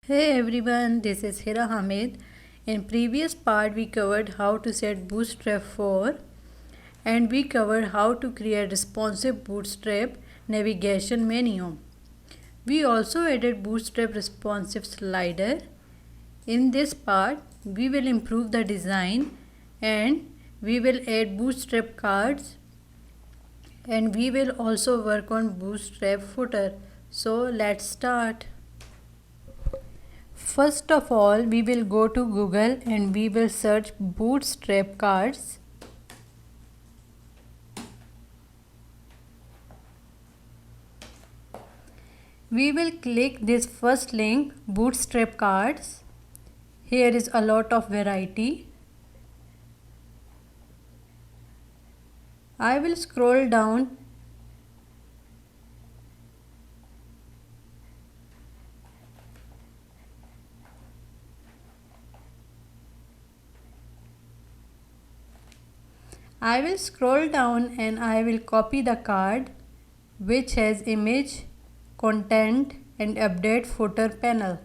Hey everyone, this is Hira Hamid. In previous part we covered how to set Bootstrap 4 and we covered how to create responsive Bootstrap navigation menu. We also added Bootstrap responsive slider. In this part we will improve the design and we will add Bootstrap cards and we will also work on Bootstrap footer. So let's start. First of all, we will go to Google and we will search Bootstrap cards. We will click this first link, Bootstrap cards. Here is a lot of variety. I will scroll down. I will scroll down and I will copy the card which has image, content and update footer panel.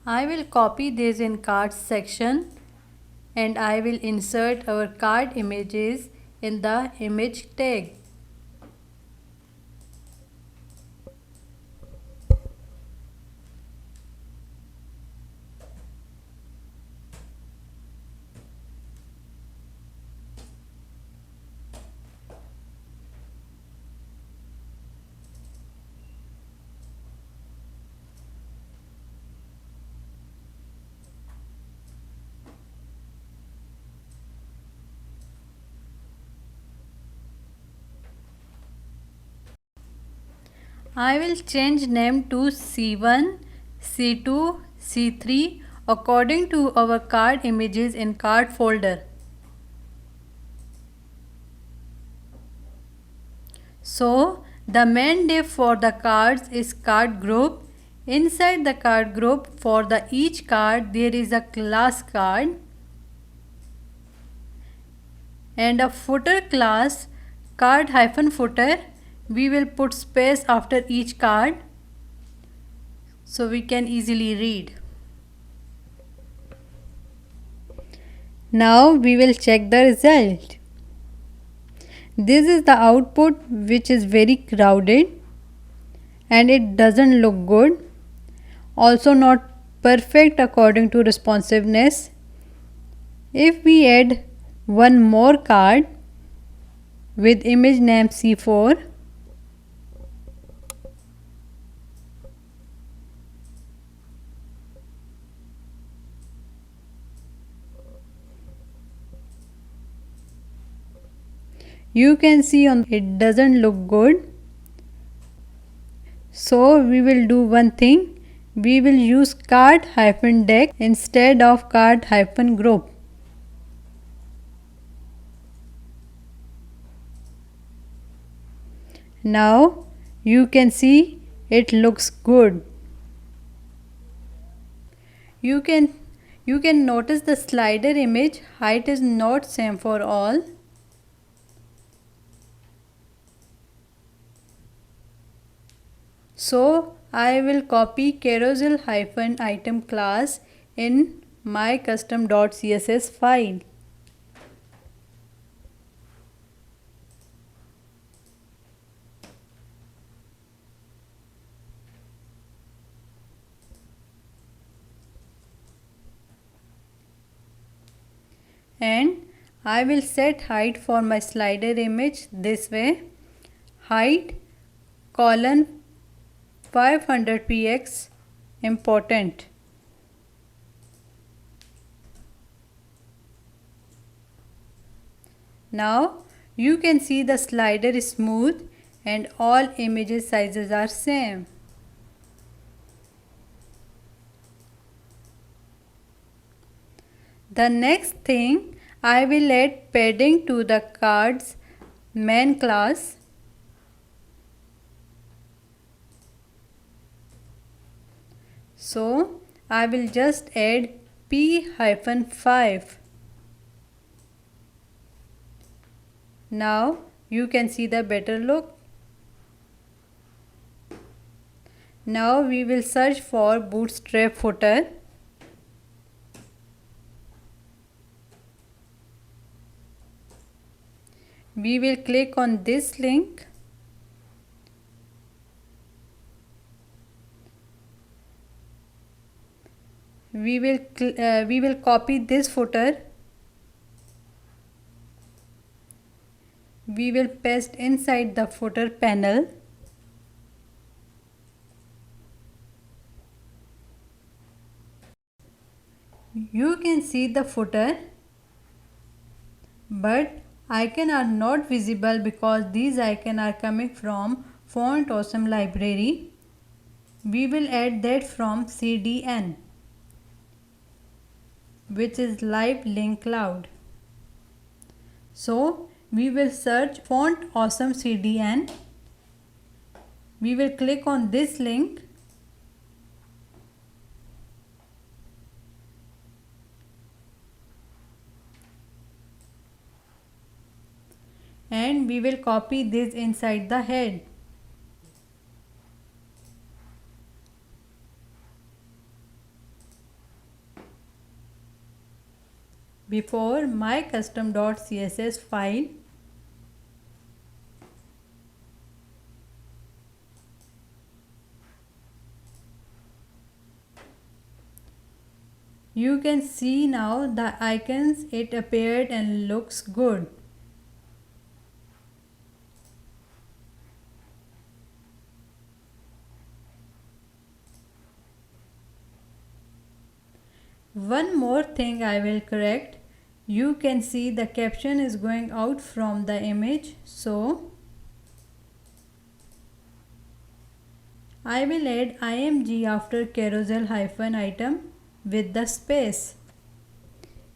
I will copy this in cards section and I will insert our card images in the image tag. I will change name to C1, C2, C3 according to our card images in card folder. So the main div for the cards is card group. Inside the card group for the each card there is a class card and a footer class card-footer. We will put space after each card so we can easily read. Now we will check the result. This is the output which is very crowded and it doesn't look good. Also not perfect according to responsiveness. If we add one more card with image name C4, you can see on it doesn't look good. So we will do one thing. We will use card-deck instead of card-group. Now you can see it looks good. You can notice the slider image height is not same for all. So I will copy carousel-item class in my custom.css file. And I will set height for my slider image this way, height : 500 px important. Now you can see the slider is smooth and all image sizes are same. The next thing, I will add padding to the card's main class. So I will just add p-5. Now you can see the better look. Now we will search for bootstrap footer. We will click on this link. We will copy this footer. We will paste inside the footer panel. You can see the footer, but icons are not visible because these icons are coming from Font Awesome library. We will add that from CDN, which is Live Link Cloud. So we will search Font Awesome CDN. We will click on this link. And we will copy this inside the head. Before my custom.css file, you can see now the icons, it appeared and looks good. One more thing I will correct. You can see the caption is going out from the image. So I will add img after carousel -item with the space.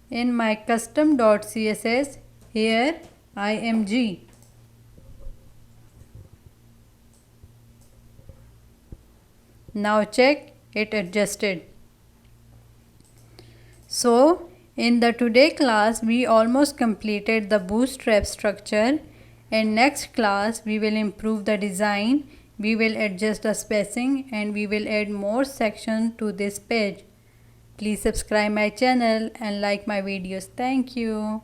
In my custom.css, here img. Now check, it adjusted. So in the today class we almost completed the bootstrap structure. In next class we will improve the design, we will adjust the spacing and we will add more sections to this page. Please subscribe my channel and like my videos. Thank you.